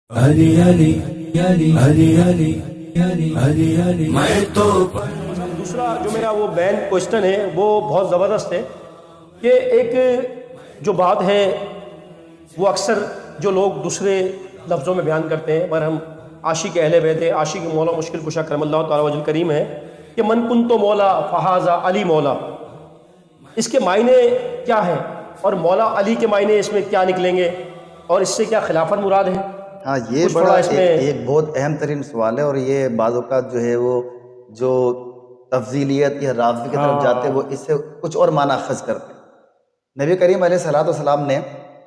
علی علی علی علی علی علی علی علی میں تو دوسرا جو میرا وہ بین کوشچن ہے وہ بہت زبردست ہے کہ ایک جو بات ہے وہ اکثر جو لوگ دوسرے لفظوں میں بیان کرتے ہیں، مگر ہم عاشق اہل بیت ہے، عاشق مولا مشکل کشا کرم اللہ تعالیٰ وجل کریم ہے کہ من کنتو مولا فہذا علی مولا، اس کے معنی کیا ہے اور مولا علی کے معنی اس میں کیا نکلیں گے اور اس سے کیا خلافت مراد ہے؟ ہاں، یہ کچھ بڑا تھوڑا اس میں ایک بہت اہم ترین سوال ہے، اور یہ بعض اوقات جو ہے وہ جو تفضیلیت یا رافضی کی طرف جاتے ہیں وہ اس سے کچھ اور معنی اخذ کرتے ہیں۔ نبی کریم علیہ السلام نے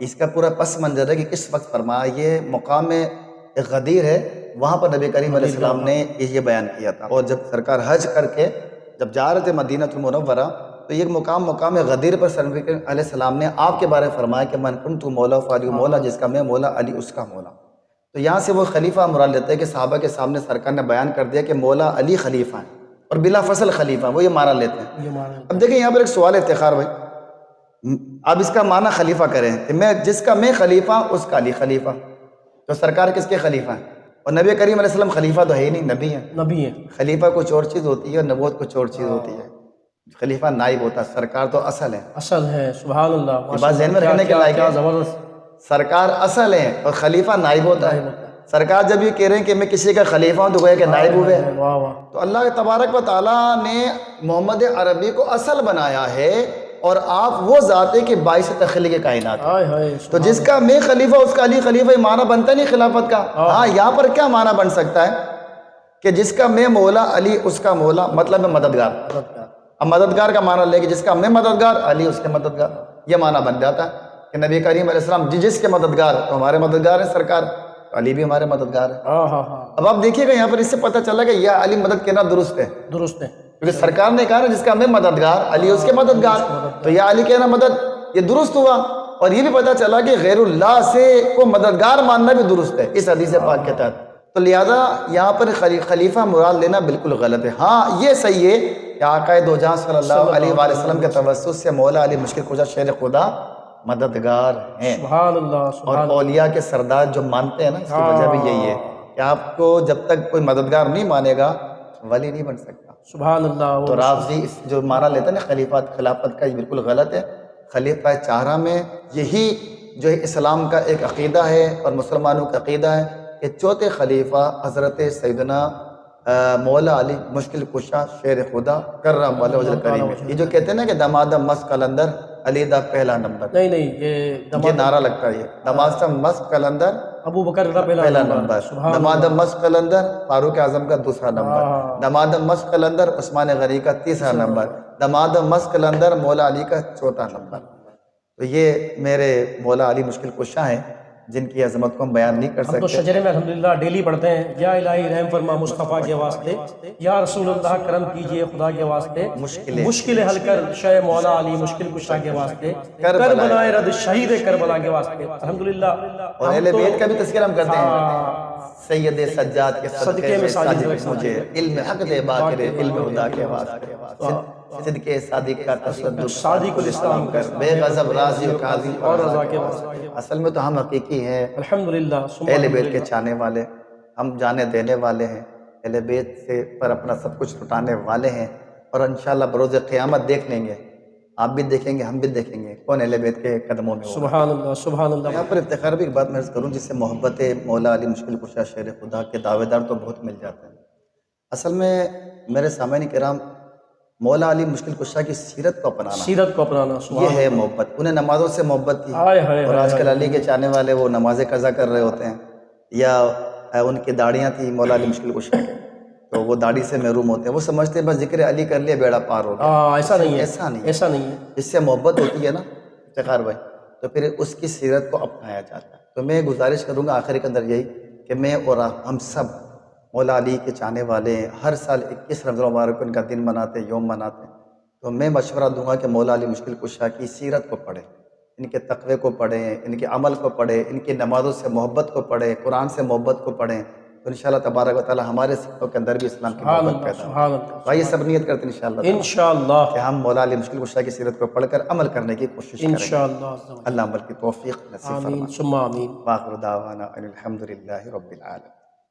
اس کا پورا پس منظر ہے کہ کس وقت فرمایا، یہ مقام غدیر ہے، وہاں پر نبی کریم علیہ السلام نے یہ بیان کیا تھا۔ اور جب سرکار حج کر کے جب جا رہے تھے مدینہ المنورہ تو یہ مقام غدیر پر سرکار علیہ السلام نے آپ کے بارے میں فرمایا کہ من کنت مولا فعلی مولا، جس کا میں مولا علی اس کا مولا۔ تو یہاں سے وہ خلیفہ مراد لیتے ہیں کہ صحابہ کے سامنے سرکار نے بیان کر دیا کہ مولا علی خلیفہ ہیں اور بلا فصل خلیفہ ہیں، وہ یہ معنی لیتے ہیں۔ اب دیکھیں یہاں پر ایک سوال ہے افتخار بھائی، اب اس کا معنی خلیفہ کریں کہ میں جس کا میں خلیفہ اس کا علی خلیفہ، تو سرکار کس کے خلیفہ ہیں؟ اور نبی کریم علیہ السلام خلیفہ تو ہے ہی نہیں، نبی ہیں۔ نبی ہے، خلیفہ کچھ اور چیز ہوتی ہے اور نبوت کچھ اور چیز ہوتی ہے۔ خلیفہ نائب ہوتا ہے، سرکار تو اصل ہے۔ اصل ہے، سبحان اللہ، یہ بات ذہن میں رکھنے کے لائق کیا ہے، زبردست۔ سرکار اصل ہے اور خلیفہ نائب ہوتا ہے۔ سرکار جب یہ کہہ رہے ہیں کہ میں کسی کا خلیفہ ہوں تو گویا کہ نائب ہوئے۔ واہ واہ، تو اللہ تبارک و تعالیٰ نے محمد عربی کو اصل بنایا ہے، اور آپ وہ ذات ہے کہ باعث تخلیق کائنات ہے۔ ہائے ہائے، تو جس کا میں خلیفہ اس کا علی خلیفہ، یہ معنی بنتا نہیں خلافت کا۔ ہاں، یہاں پر کیا معنی بن سکتا ہے کہ جس کا میں مولا علی اس کا مولا، مطلب ہے مددگار۔ اب مددگار کا معنی لے کہ جس کا میں مددگار علی اس کے مددگار، یہ معنی بن جاتا ہے کہ نبی کریم علیہ السلام جس کے مددگار تو ہمارے مددگار ہیں سرکار، تو علی بھی ہمارے مددگار ہے۔ ہاں ہاں ہاں، اب آپ دیکھیے گا یہاں پر اس سے پتہ چلا کہ یہ علی مدد کہنا درست ہے، درست ہے، کیونکہ سرکار نے کہا نا جس کا میں مددگار علی اس کے مددگار، تو یہ علی کہنا مدد یہ درست ہوا۔ اور یہ بھی پتہ چلا کہ غیر اللہ سے کو مددگار ماننا بھی درست ہے اس حدیث پاک کے تحت۔ تو لہذا یہاں پر خلیفہ مراد لینا بالکل غلط ہے۔ ہاں، یہ صحیح ہے کہ آقا دو جہاں صلی اللہ علیہ وآلہ وسلم کے توسط سے مولا علی مشکل کشا شیر خدا مددگار ہیں، سبحان اللہ، اور سبحان اولیاء کے سردار جو مانتے ہیں نا، اس کی وجہ بھی یہی ہے کہ آپ کو جب تک کوئی مددگار نہیں مانے گا ولی نہیں بن سکتا۔ سبحان اللہ۔ تو رافضی اس جو معنی لیتا ہے نا خلافت کا، یہ بالکل غلط ہے۔ خلیفہ چہرہ میں یہی جو ہے اسلام کا ایک عقیدہ ہے اور مسلمانوں کا عقیدہ ہے کہ چوتھے خلیفہ حضرت سیدنا مولا علی مشکل کشا شیر خدا کرم والے وجل کریم ہے۔ یہ جو کہتے ہیں نا کہ دمادم مست قلندر علی دا پہلا نمبر، نہیں نہیں، یہ نعرہ لگتا ہے، یہ دمادم مست قلندر ابو بکر کا پہلا نمبر، دمادم مست قلندر فاروق اعظم کا دوسرا نمبر، دمادم مست قلندر عثمان غنی کا تیسرا نمبر، دمادم مست قلندر مولا علی کا چوتھا نمبر۔ تو یہ میرے مولا علی مشکل کشا ہیں جن کی عظمت کو ہم بیان نہیں کر ہم تو سکتے۔ شجرے میں الحمدللہ ڈیلی پڑھتے ہیں، یا الہی رحم فرما مصطفیٰ کے واسطے، یا رسول اللہ کرم کیجئے خدا کے واسطے، مشکل حل کر شہ مولا علی مشکل کشا کے واسطے، کربلا رد شہید کربلا کے واسطے۔ الحمدللہ، اور اہل بیت کا بھی تذکرہ ہم کرتے ہیں، سید سجاد کے صدقے میں ساجد مجھے، علم حق دے باقر علم خدا کے واسطے، صدقے صادق کا تصدق صادق الاسلام کر، بے غضب راضی و قاضی اور رضا کے واسطے۔ اصل میں تو ہم حقیقی ہیں، الحمدللہ، اہل بیت کے چاہنے والے، ہم جانے دینے والے ہیں، اہل بیت سے پر اپنا سب کچھ لٹانے والے ہیں، اور انشاءاللہ بروز قیامت دیکھ لیں گے، آپ بھی دیکھیں گے، ہم بھی دیکھیں گے کون اہل بیت کے قدموں میں ہوگا۔ سبحان اللہ، سبحان اللہ۔ یہاں پر افتخار بھی ایک بات میں عرض کروں، جس سے محبت مولا علی مشکل کشا شیر خدا کے دعوے دار تو بہت مل جاتے ہیں۔ اصل میں میرے سامعین کرام، مولا علی مشکل کشا کی سیرت کو اپنانا، سیرت کو اپنانا، یہ ہے محبت۔ انہیں نمازوں سے محبت تھی، ہائے ہائے، اور آج کل علی کے چاہنے والے وہ نمازیں قضا کر رہے ہوتے ہیں، یا ان کی داڑیاں تھیں مولا علی مشکل کشا کی تو وہ داڑھی سے محروم ہوتے ہیں، وہ سمجھتے ہیں بس ذکر علی کر لیا بیڑا پار ہو گیا۔ ایسا نہیں ہے، ایسا نہیں ہے، ایسا نہیں ہے۔ اس سے محبت ہوتی ہے نا افتخار بھائی، تو پھر اس کی سیرت کو اپنایا جاتا ہے۔ تو میں گزارش کروں گا آخری کے اندر یہی کہ میں اور ہم سب مولا علی کے چاہنے والے ہیں، ہر سال 21 رمضان المبارک کو ان کا دن مناتے ہیں، یوم مناتے ہیں، تو میں مشورہ دوں گا کہ مولا علی مشکل کشا کی سیرت کو پڑھیں، ان کے تقوی کو پڑھیں، ان کے عمل کو پڑھیں، ان کی نمازوں سے محبت کو پڑھیں، قرآن سے محبت کو پڑھیں، تو انشاءاللہ تبارک و تعالی ہمارے سکھوں کے اندر بھی اسلام کی محبت پیدا ہو. سبحان اللہ. بھائی سب نیت کرتے ہیں انشاءاللہ تعالی انشاءاللہ کہ ہم مولا علی مشکل کشا کی سیرت کو پڑھ کر عمل کرنے کی کوشش کریں. انشاءاللہ. اللہ عمل کی توفیق نصیب آمین فرمائے. ثم آمین. وآخر دعوانا ان الحمد للہ رب العالمین.